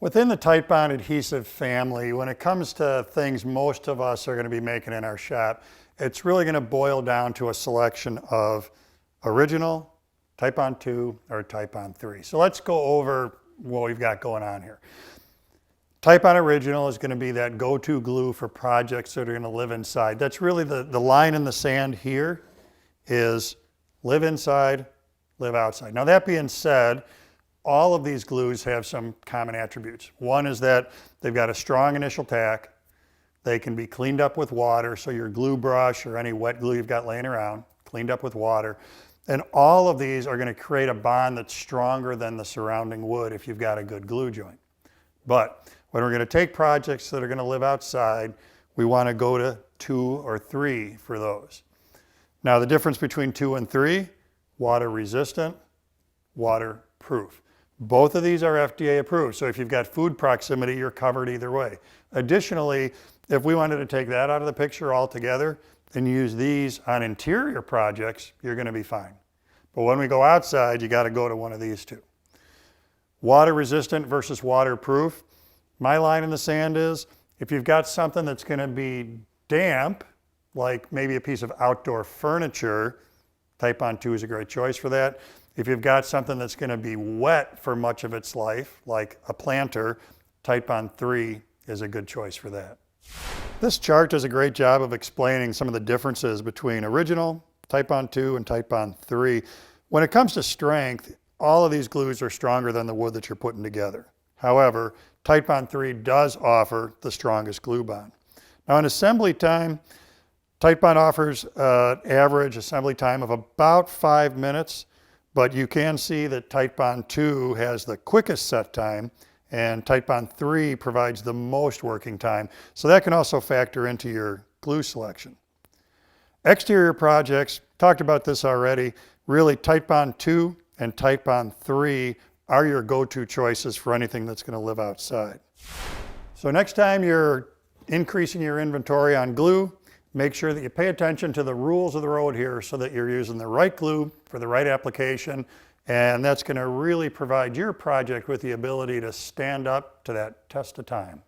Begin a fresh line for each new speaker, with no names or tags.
Within the Titebond adhesive family, when it comes to things most of us are going to be making in our shop, it's really going to boil down to a selection of original, Titebond II, or Titebond III. So let's go over what we've got going on here. Titebond original is going to be that go-to glue for projects that are going to live inside. That's really the line in the sand here is live inside, live outside. Now that being said, all of these glues have some common attributes. One is that they've got a strong initial tack. They can be cleaned up with water, so your glue brush or any wet glue you've got laying around, cleaned up with water. And all of these are going to create a bond that's stronger than the surrounding wood if you've got a good glue joint. But when we're going to take projects that are going to live outside, we want to go to 2 or 3 for those. Now the difference between 2 and 3, water resistant, waterproof. Both of these are FDA approved, so if you've got food proximity, you're covered either way. Additionally, if we wanted to take that out of the picture altogether and use these on interior projects, you're going to be fine. But when we go outside, you got to go to one of these two. Water resistant versus waterproof. My line in the sand is, if you've got something that's going to be damp, like maybe a piece of outdoor furniture, Titebond II is a great choice for that. If you've got something that's going to be wet for much of its life, like a planter, Titebond III is a good choice for that. This chart does a great job of explaining some of the differences between original, Titebond II, and Titebond III. When it comes to strength, all of these glues are stronger than the wood that you're putting together. However, Titebond III does offer the strongest glue bond. Now in assembly time, Titebond offers an average assembly time of about 5 minutes, but you can see that Titebond II has the quickest set time and Titebond III provides the most working time. So that can also factor into your glue selection. Exterior projects, talked about this already, really Titebond II and Titebond III are your go-to choices for anything that's going to live outside. So next time you're increasing your inventory on glue, make sure that you pay attention to the rules of the road here so that you're using the right glue for the right application, and that's going to really provide your project with the ability to stand up to that test of time.